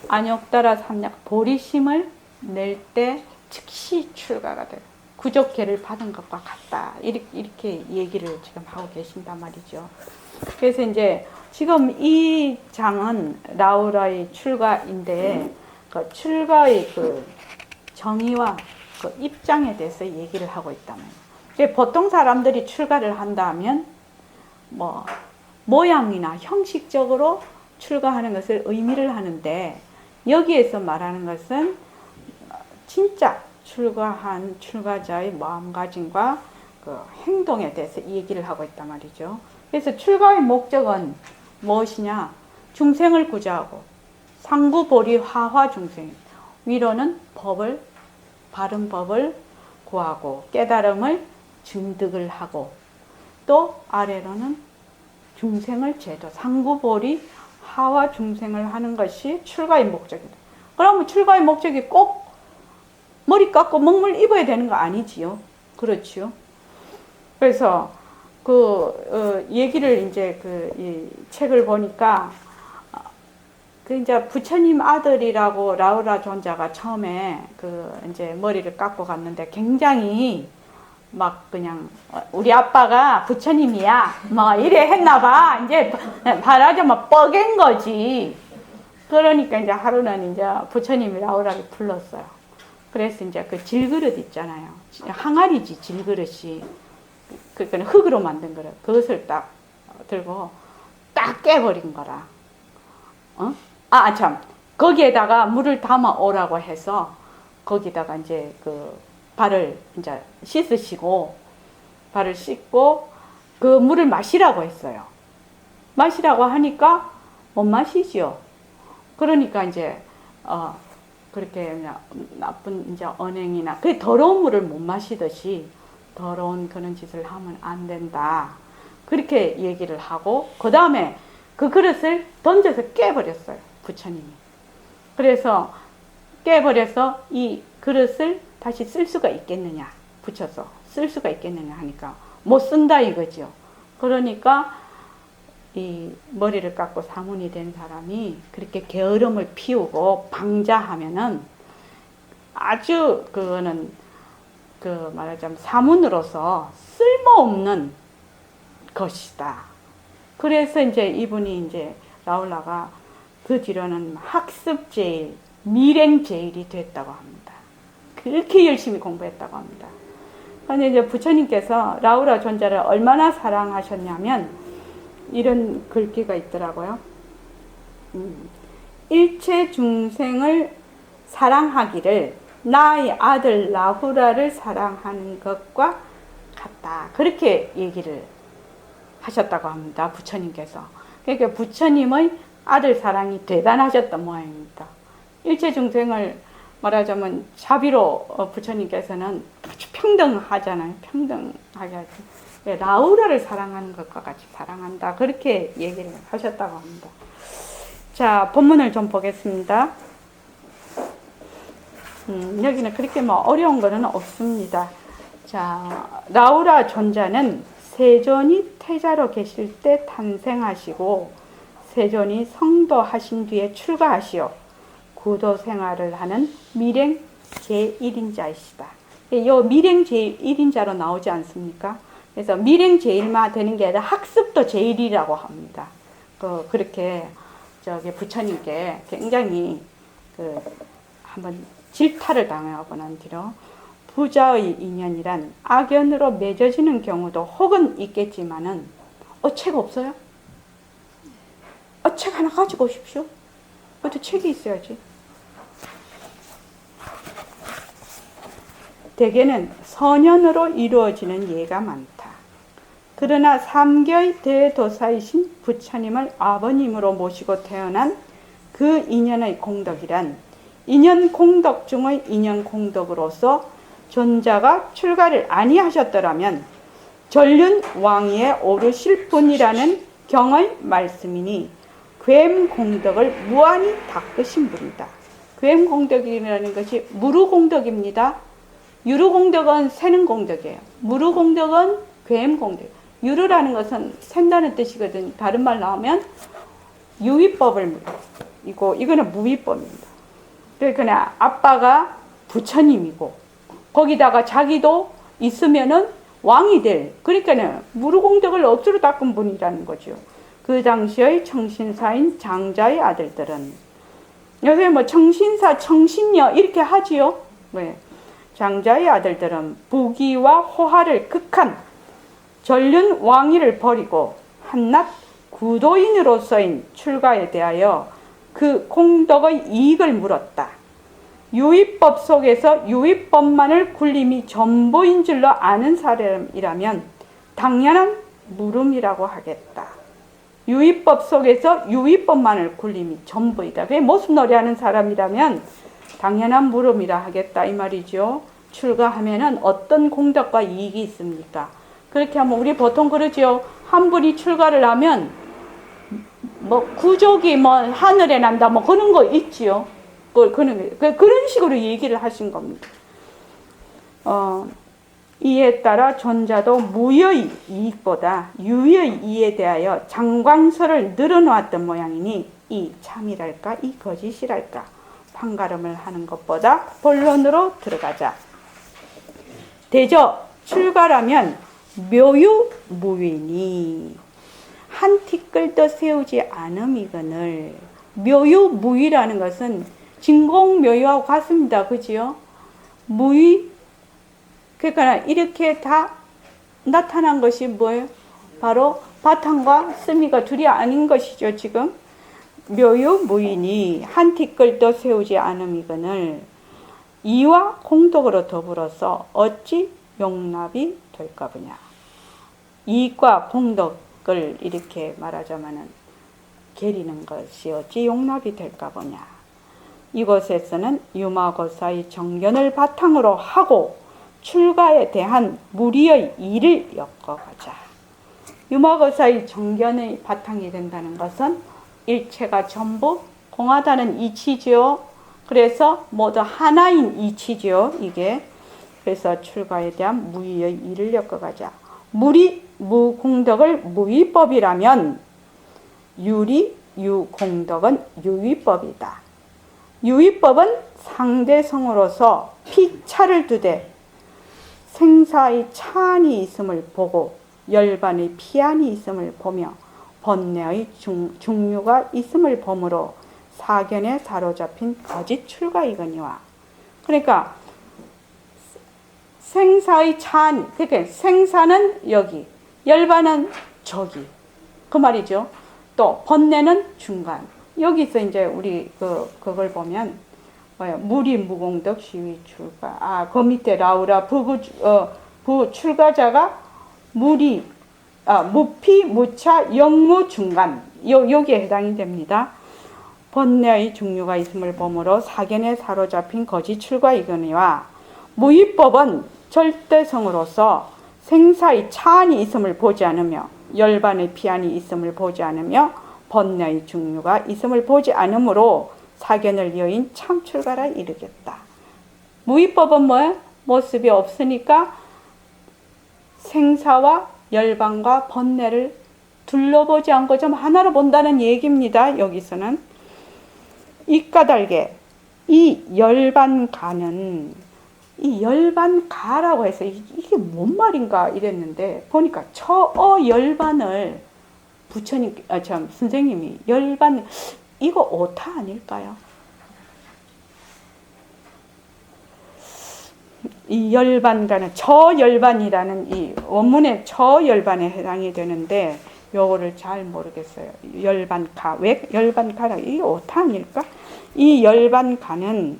Speaker 1: 안욕따라 삼약 보리심을 낼 때 즉시 출가가 돼요. 구족계를 받은 것과 같다. 이렇게 얘기를 지금 하고 계신단 말이죠. 그래서 이제 지금 이 장은 라우라의 출가인데 그 출가의 그 정의와 그 입장에 대해서 얘기를 하고 있단 말이에요. 보통 사람들이 출가를 한다면 뭐 모양이나 형식적으로 출가하는 것을 의미를 하는데 여기에서 말하는 것은 진짜 출가한 출가자의 마음가짐과 그 행동에 대해서 얘기를 하고 있단 말이죠. 그래서 출가의 목적은 무엇이냐? 중생을 구제하고 상구보리 화화 중생 위로는 법을 바른 법을 구하고 깨달음을 증득을 하고 또 아래로는 중생을 제도 상구보리 하와 중생을 하는 것이 출가의 목적이다. 그러면 출가의 목적이 꼭 머리 깎고 먹물 입어야 되는 거 아니지요? 그렇지요? 그래서 얘기를 이제 이 책을 보니까 이제 부처님 아들이라고 라우라 존자가 처음에 이제 머리를 깎고 갔는데 굉장히 막 그냥 우리 아빠가 부처님이야 뭐 이래 했나봐. 이제 말하자면 뻐갠 거지. 그러니까 이제 하루는 이제 부처님이 라우라를 불렀어요. 그래서 이제 그 질그릇 있잖아요. 항아리지 질그릇이. 그러니까 흙으로 만든 그릇. 그것을 딱 들고 딱 깨버린 거라. 참. 거기에다가 물을 담아 오라고 해서 거기다가 이제 발을 이제 씻으시고 발을 씻고 그 물을 마시라고 했어요. 마시라고 하니까 못 마시죠. 그러니까 이제 그렇게 나쁜 이제 언행이나 그 더러운 물을 못 마시듯이 더러운 그런 짓을 하면 안 된다. 그렇게 얘기를 하고 그 다음에 그 그릇을 던져서 깨버렸어요. 부처님이. 그래서 깨버려서 이 그릇을 다시 쓸 수가 있겠느냐. 붙여서 쓸 수가 있겠느냐 하니까 못 쓴다 이거죠. 그러니까 이 머리를 깎고 사문이 된 사람이 그렇게 게으름을 피우고 방자하면은 아주 그거는 말하자면 사문으로서 쓸모없는 것이다. 그래서 이제 이분이 이제 라울라가 그 뒤로는 학습제일 밀행제일이 됐다고 합니다. 그렇게 열심히 공부했다고 합니다. 그런데 이제 부처님께서 라우라 존자를 얼마나 사랑하셨냐면 이런 글귀가 있더라고요. 일체 중생을 사랑하기를 나의 아들 라후라를 사랑하는 것과 같다. 그렇게 얘기를 하셨다고 합니다. 부처님께서. 그러니까 부처님의 아들 사랑이 대단하셨던 모양입니다. 일체 중생을 말하자면 자비로 부처님께서는 아주 평등하잖아요. 평등하게 라우라를 사랑하는 것과 같이 사랑한다. 그렇게 얘기를 하셨다고 합니다. 자, 본문을 좀 보겠습니다. 여기는 그렇게 뭐 어려운 거는 없습니다. 자, 라우라 존자는 세존이 태자로 계실 때 탄생하시고 세존이 성도하신 뒤에 출가하시어 구도 생활을 하는 밀행 제1인자이시다. 이 밀행 제1인자로 나오지 않습니까? 그래서 밀행 제1만 되는 게 아니라 학습도 제1이라고 합니다. 그렇게 부처님께 굉장히 한번 질타를 당하고 난 뒤로 부자의 인연이란 악연으로 맺어지는 경우도 혹은 있겠지만은 책 없어요? 책 하나 가지고 오십시오. 그것도 책이 있어야지. 대개는 선연으로 이루어지는 예가 많다. 그러나 삼계의 대도사이신 부처님을 아버님으로 모시고 태어난 그 인연의 공덕이란 인연 공덕 중의 인연 공덕으로서 존자가 출가를 아니하셨더라면 전륜 왕위에 오르실 분이라는 경의 말씀이니 괴임 공덕을 무한히 닦으신 분이다. 괴임 공덕이라는 것이 무루 공덕입니다. 유루 공덕은 세는 공덕이에요. 무루 공덕은 괴임 공덕. 유루라는 것은 샌다는 뜻이거든요. 다른 말 나오면 유의법을 이거는 무의법입니다. 그러니까 아빠가 부처님이고 거기다가 자기도 있으면은 왕이 될, 그러니까는 무루공덕을 억지로 닦은 분이라는 거죠. 그 당시의 청신사인 장자의 아들들은 요새 뭐 청신사, 청신녀 이렇게 하지요. 네. 장자의 아들들은 부귀와 호화를 극한 전륜 왕위를 버리고 한낱 구도인으로서인 출가에 대하여 그 공덕의 이익을 물었다. 유의법 속에서 유의법만을 굴림이 전부인 줄로 아는 사람이라면 당연한 물음이라고 하겠다. 유의법 속에서 유의법만을 굴림이 전부이다. 그게 모순놀이하는 사람이라면 당연한 물음이라 하겠다 이 말이죠. 출가하면은 어떤 공덕과 이익이 있습니까? 그렇게 하면 우리 보통 그러죠. 한 분이 출가를 하면 뭐 구족이 뭐 하늘에 난다 뭐 그런 거 있지요. 그런 식으로 얘기를 하신 겁니다. 이에 따라 존자도 무의 이익보다 유의 이익에 대하여 장광설을 늘어놓았던 모양이니 이 참이랄까 이 거짓이랄까 판가름을 하는 것보다 본론으로 들어가자. 대저 출가라면 묘유무위니 한 티끌도 세우지 않음이거늘. 묘유무위라는 것은 진공묘유하고 같습니다. 그지요? 무위, 그러니까 이렇게 다 나타난 것이 뭐예요? 바로 바탕과 스미가 둘이 아닌 것이죠. 지금 묘유무이니 한 티끌도 세우지 않음이거늘 이와 공덕으로 더불어서 어찌 용납이 될까 보냐. 이익과 공덕을 이렇게 말하자면은 게리는 것이 어찌 용납이 될까 보냐. 이곳에서는 유마고사의 정견을 바탕으로 하고 출가에 대한 무리의 일을 엮어가자. 유마고사의 정견의 바탕이 된다는 것은 일체가 전부 공하다는 이치죠. 그래서 모두 하나인 이치죠. 이게. 그래서 출가에 대한 무의의 일을 엮어가자. 무리, 무공덕을 무의법이라면 유리, 유공덕은 유의법이다. 유의법은 상대성으로서 피차를 두되 생사의 차안이 있음을 보고 열반의 피안이 있음을 보며 번뇌의 중류가 있음을 보므로 사견에 사로잡힌 거짓 출가이거니와. 그러니까 생사의 찬, 그러니까 생사는 여기, 열반은 저기, 그 말이죠. 또 번뇌는 중간. 여기서 이제 우리 그걸 보면 무리 무공덕 시위 출가. 그 밑에 라우라 부 출가자가 무피 무차 영무 중간. 여기에 해당이 됩니다. 번뇌의 중류가 있음을 보므로 사견에 사로잡힌 거짓 출가이거니와 무위법은 절대성으로서 생사의 차안이 있음을 보지 않으며 열반의 피안이 있음을 보지 않으며 번뇌의 중류가 있음을 보지 않으므로 사견을 여인 참출가라 이르겠다. 무위법은 뭐예요? 모습이 없으니까 생사와 열반과 번뇌를 둘러보지 않고 좀 하나로 본다는 얘기입니다. 여기서는 이 까닭에 이 열반가는 이 열반가라고 해서 이게 뭔 말인가 이랬는데 보니까 열반을 부처님 선생님이 열반 이거 오타 아닐까요? 이 열반가는 열반이라는 이 원문의 열반에 해당이 되는데 요거를 잘 모르겠어요. 열반가 왜 열반가라 이게 오타 아닐까? 이 열반가는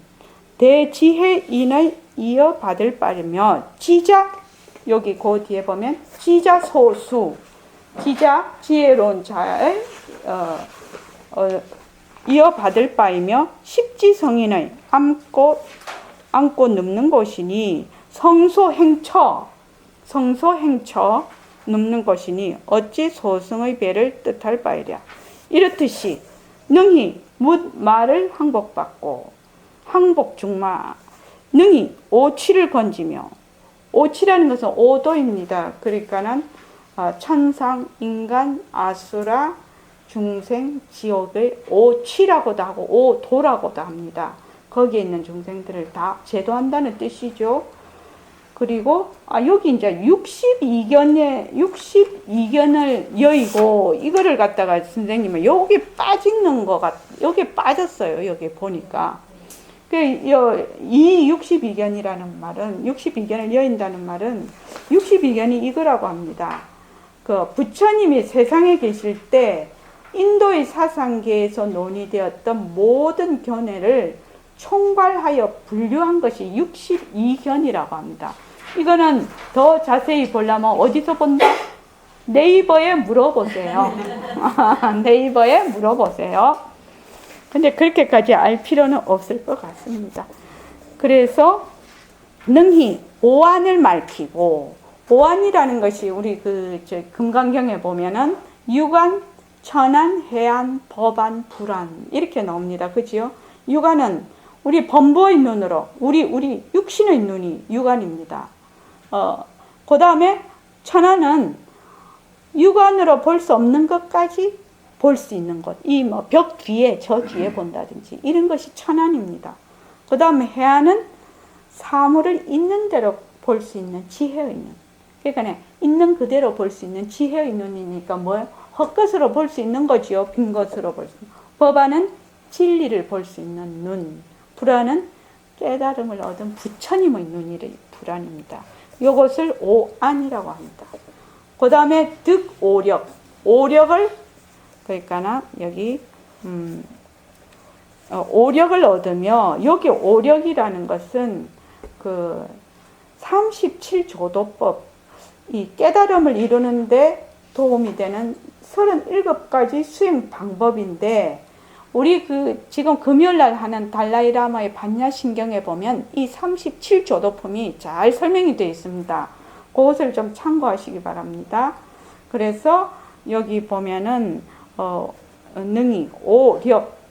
Speaker 1: 대지혜인의 이어받을 바이며 지자 여기 그 뒤에 보면 지자 소수 지자 지혜로운 자의 이어받을 바이며 십지성인의 안고 눕는 것이니 성소행처 눕는 것이니 어찌 소승의 배를 뜻할 바이랴. 이렇듯이 능히 묻 말을 항복받고 항복중마 능히 오치를 건지며 오치라는 것은 오도입니다. 그러니까는 천상, 인간, 아수라, 중생, 지옥의 오치라고도 하고 오도라고도 합니다. 거기에 있는 중생들을 다 제도한다는 뜻이죠. 그리고 여기 이제 62견을 여의고 이거를 갖다가 선생님은 여기 빠지는 것 여기 빠졌어요. 여기 보니까. 이 62견이라는 말은 62견을 여인다는 말은 62견이 이거라고 합니다. 부처님이 세상에 계실 때 인도의 사상계에서 논의되었던 모든 견해를 총괄하여 분류한 것이 62견이라고 합니다. 이거는 더 자세히 보려면 어디서 본다? 네이버에 물어보세요. 네이버에 물어보세요. 근데 그렇게까지 알 필요는 없을 것 같습니다. 그래서 능히 오안을 말키고 오안이라는 것이 우리 금강경에 보면은 유관, 천안, 해안, 법안, 불안 이렇게 나옵니다. 그지요? 유관은 우리 범보의 눈으로 우리 육신의 눈이 유관입니다. 그 다음에 천안은 육안으로 볼 수 없는 것까지 볼 수 있는 것. 이 벽 뒤에 저 뒤에 본다든지 이런 것이 천안입니다. 그 다음에 해안은 사물을 있는 대로 볼 수 있는 지혜의 눈. 그러니까 있는 그대로 볼 수 있는 지혜의 눈이니까 뭐예요? 헛것으로 볼 수 있는 거지요. 빈 것으로 볼 수 있는. 법안은 진리를 볼 수 있는 눈. 불안은 깨달음을 얻은 부처님의 눈이 불안입니다. 이것을 오안이라고 합니다. 그 다음에 득오력. 오력을 그러니까 여기 오력을 얻으며 여기 오력이라는 것은 37조도법 이 깨달음을 이루는데 도움이 되는 37가지 수행 방법인데 우리 지금 금요일날 하는 달라이라마의 반야신경에 보면 이 37조도품이 잘 설명이 되어 있습니다. 그것을 좀 참고하시기 바랍니다. 그래서 여기 보면은 능히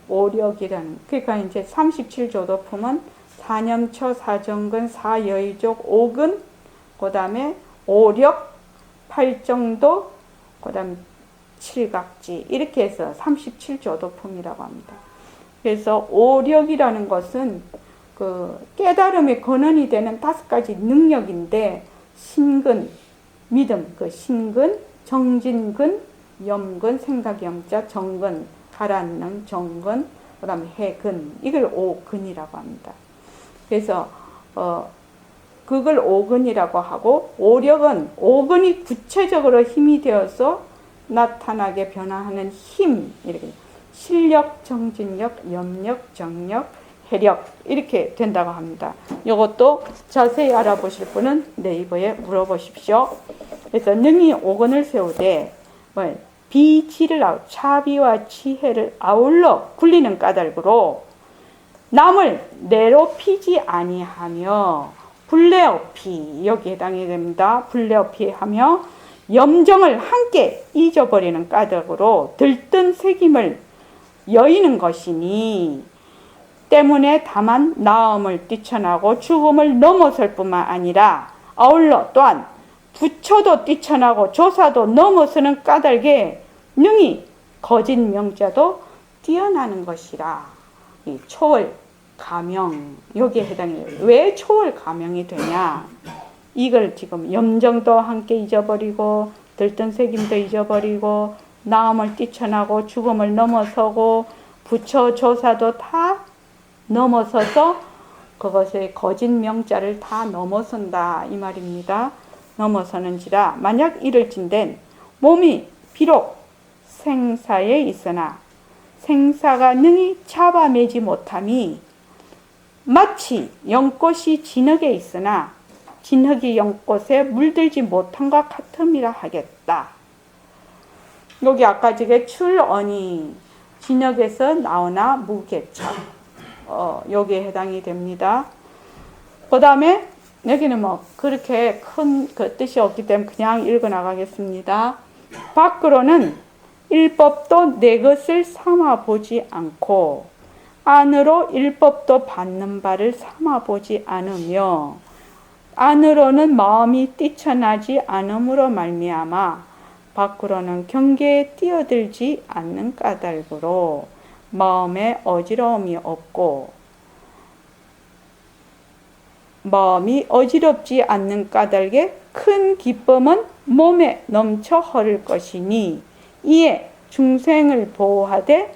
Speaker 1: 오력이라는 그러니까 이제 37조도품은 사념처, 사정근, 사여의족, 오근, 그 다음에 오력, 팔정도, 그 다음에 칠각지 이렇게 해서 37조도품이라고 합니다. 그래서 오력이라는 것은 깨달음의 근원이 되는 5가지 능력인데 신근, 믿음, 신근, 정진근, 염근, 생각염자, 정근, 가라앉는 정근, 그 다음에 해근, 이걸 오근이라고 합니다. 그래서 그걸 오근이라고 하고, 오력은 오근이 구체적으로 힘이 되어서 나타나게 변화하는 힘, 이렇게 실력, 정진력, 염력, 정력, 해력 이렇게 된다고 합니다. 이것도 자세히 알아보실 분은 네이버에 물어보십시오. 그래서 능히 오근을 세우되 비치를 차비와 치해를 아울러 굴리는 까닭으로 남을 내로 피지 아니하며 불레어피, 여기에 해당이 됩니다. 불레어피 하며 염정을 함께 잊어버리는 까닭으로 들뜬 새김을 여의는 것이니, 때문에 다만 나음을 뛰쳐나고 죽음을 넘어설 뿐만 아니라 아울러 또한 부처도 뛰쳐나고 조사도 넘어서는 까닭에 능히 거짓 명자도 뛰어나는 것이라. 이 초월 가명, 여기에 해당해요. 왜 초월 가명이 되냐? 이걸 지금 염정도 함께 잊어버리고 들뜬 새김도 잊어버리고 나음을 뛰쳐나고 죽음을 넘어서고 부처 조사도 다 넘어서서 그것의 거짓 명자를 다 넘어선다 이 말입니다. 넘어서는지라 만약 이를진된 몸이 비록 생사에 있으나 생사가 능히 잡아매지 못함이 마치 연꽃이 진흙에 있으나 진흙이 연꽃에 물들지 못한 것 같음이라 하겠다. 여기 아까 저게 출언이 진흙에서 나오나 무개차, 여기에 해당이 됩니다. 그 다음에 여기는 뭐 그렇게 큰 그 뜻이 없기 때문에 그냥 읽어 나가겠습니다. 밖으로는 일법도 내 것을 삼아 보지 않고 안으로 일법도 받는 바를 삼아 보지 않으며 안으로는 마음이 뛰쳐나지 않음으로 말미암아 밖으로는 경계에 뛰어들지 않는 까닭으로 마음에 어지러움이 없고 마음이 어지럽지 않는 까닭에 큰 기쁨은 몸에 넘쳐 흐를 것이니 이에 중생을 보호하되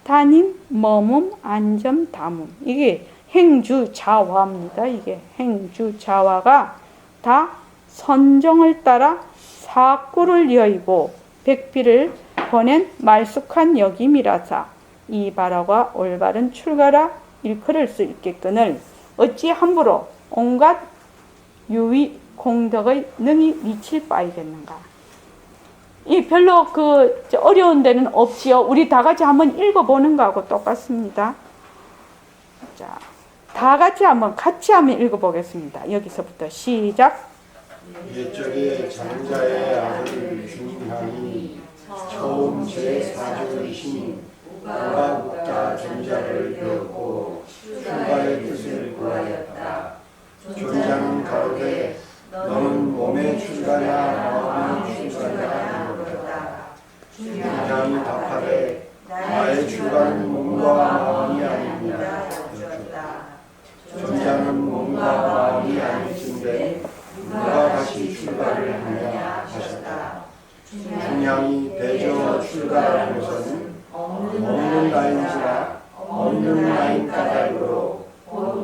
Speaker 1: 다님, 머문, 안점, 담음. 이게 행주자화입니다. 이게 행주자화가 다 선정을 따라 사구를 여의고 백비를 보낸 말쑥한 역임이라사 이 바라가 올바른 출가라 일컬을 수 있겠거늘 어찌 함부로 온갖 유의 공덕의 능히 미칠 바이겠는가. 이 별로 어려운 데는 없지요. 우리 다 같이 한번 읽어보는 거하고 똑같습니다. 자, 다 같이 한번 읽어보겠습니다. 여기서부터 시작.
Speaker 3: 옛적에 장자의 아들 중향이 처음 제4조이신 우가국자 존자를 배웠고 출가의 뜻을 구하였다. 존자는 가로되 너는 몸의 출가냐 마음의 출가냐 물었다. 중향이 답하되 나의 출가는 몸과 마음이 아닙니다. 존자는 몸과 마음이 아니신데 누가 다시 출가를 하느냐 하셨다. 중향이 대저 출가라는 것은 없는 나인지라 없는 나인 까닭으로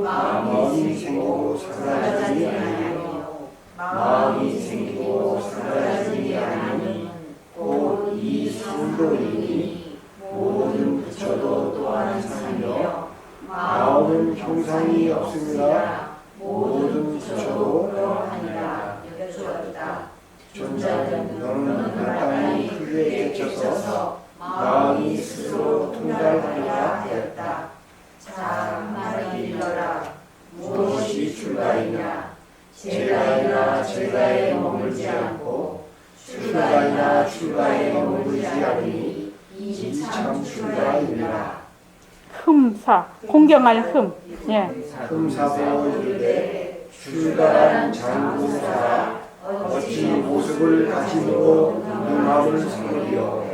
Speaker 3: 마음이 생기고 사라짐이 아니요 마음이 생기고 사라짐이 아니니 곧 이 상도이니 모든 부처도 또한 상이며 마음은 형상이 없습니다. 모든 부처도 그러하니라 여쭈었다. 존자는 너는 땅이 크게 깨쳐서 마음이 스스로 통달하리라 하였다. 자, 말이 일러라. 무엇이 출가이냐? 제가이나 제가에 머물지 않고 출가이나 출가에 머물지 않으니 이 참 출가이니라.
Speaker 1: 흠사, 공경할 흠. 예.
Speaker 3: 흠사보 이르되 출가란 장군사라 어찌 모습을 가지고 눈앞을 삼으리요.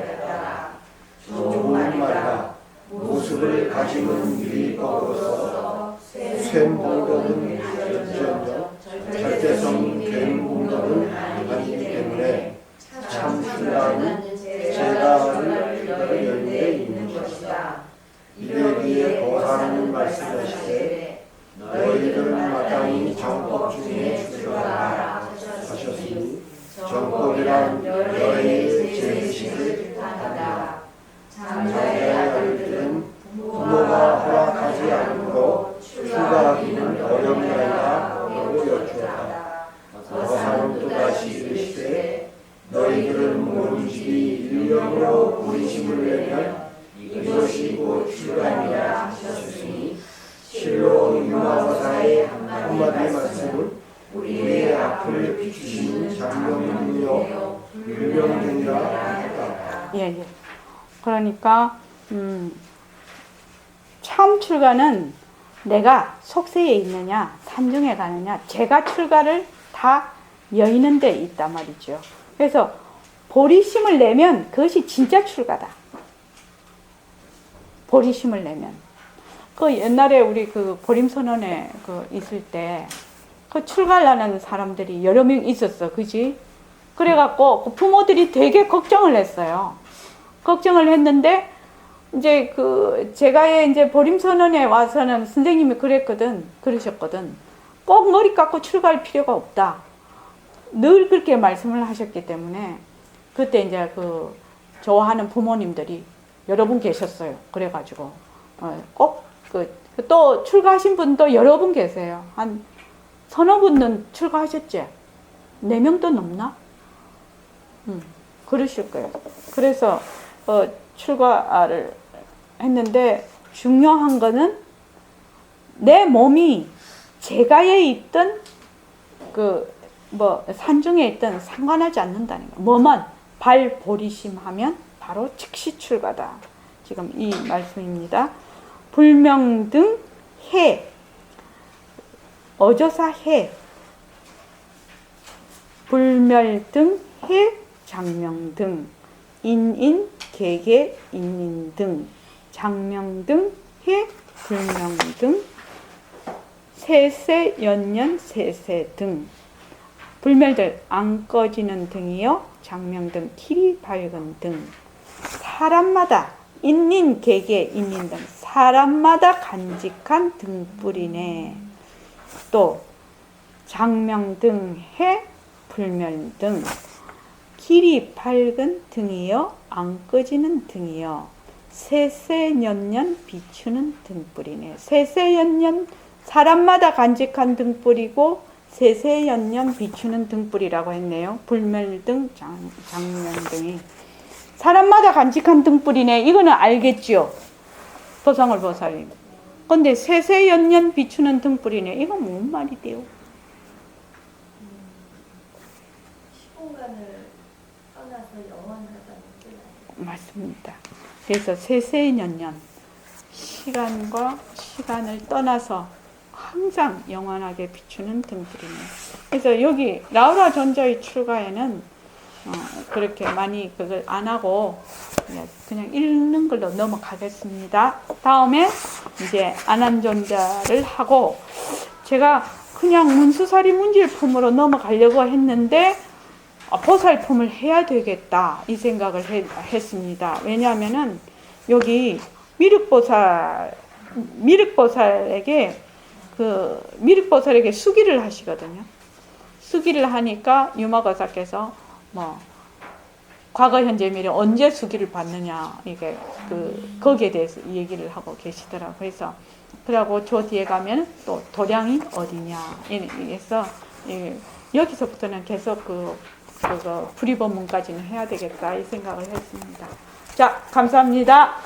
Speaker 3: 좋은 말이다. 모습을 가지면 미리 꺾어서 쇠봉덕은 절제적 절대성 괭봉덕은 아니기 때문에 참 출가는 제가를 열에 있는 것이다. 이들이 너희를 마땅히 정법 중에 출가하라 하셨으니 정법이란 너희의 제의식을 뜻한다. 장자의 아들들은 부모가 허락하지 않고 출가하기는 어렵나이다 라고 여쭈었다. 어사는 또다시 이르시되 너희들은 모름지기 일념으로 부리심을 내면 이것이 곧 출가니라 하셨으니 실로 유마거사의 한마디 말씀은 우리의 앞을 비추시는 장명이며 불명등이라 하였다.
Speaker 1: 예. 그러니까 참 출가는 내가 속세에 있느냐 산중에 가느냐 제가 출가를 다 여의는 데 있단 말이죠. 그래서 보리심을 내면 그것이 진짜 출가다. 보리심을 내면. 그 옛날에 우리 그 보림선언에 그 있을 때 그 출가하려는 사람들이 여러 명 있었어. 그지? 그래갖고 그 부모들이 되게 걱정을 했어요. 걱정을 했는데 이제 그 제가 이제 보림선언에 와서는 선생님이 그러셨거든. 꼭 머리 깎고 출가할 필요가 없다. 늘 그렇게 말씀을 하셨기 때문에 그때 이제 그 좋아하는 부모님들이 여러 분 계셨어요. 그래가지고 꼭 또 출가하신 분도 여러 분 계세요. 한 서너 분은 출가하셨지? 4명도 넘나? 그러실 거예요. 그래서 출가를 했는데 중요한 거는 내 몸이 제가에 있던 산중에 있던 상관하지 않는다는 거. 뭐만 발보리심하면 바로 즉시 출가다. 지금 이 말씀입니다. 불명등 해, 어조사 해, 불멸등 해, 장명등, 인인 개개 인인등, 장명등 해, 불명등, 세세 연년 세세 등. 불멸들 안 꺼지는 등이요, 장명등 길이 밝은 등. 사람마다 인인 개개 인인 등 사람마다 간직한 등불이네. 또 장명등 해, 불멸등 길이 밝은 등이요, 안 꺼지는 등이요, 세세연년 비추는 등불이네. 세세연년 사람마다 간직한 등불이고 세세연년 비추는 등불이라고 했네요. 불멸등, 장명등이 사람마다 간직한 등불이네. 이거는 알겠죠? 도상을 보살님. 근데 세세연년 비추는 등불이네. 이건 뭔 말이 돼요?
Speaker 4: 시공간을 떠나서 영원하다는 뜻.
Speaker 1: 맞습니다. 그래서 세세연년 시간과 시간을 떠나서 항상 영원하게 비추는 등불이네. 그래서 여기 라우라 존자의 출가에는 그렇게 많이 그걸 안 하고 그냥 읽는 걸로 넘어가겠습니다. 다음에 이제 안한존자를 하고 제가 그냥 문수사리 문질품으로 넘어가려고 했는데 보살품을 해야 되겠다 이 생각을 했습니다. 왜냐하면은 여기 미륵보살에게 수기를 하시거든요. 수기를 하니까 유마거사께서 과거 현재 미래 언제 수기를 받느냐 이게 거기에 대해서 얘기를 하고 계시더라고요. 그래서 그러고 저 뒤에 가면 또 도량이 어디냐 그래서 여기서부터는 계속 불의법문까지는 해야 되겠다 이 생각을 했습니다. 자, 감사합니다.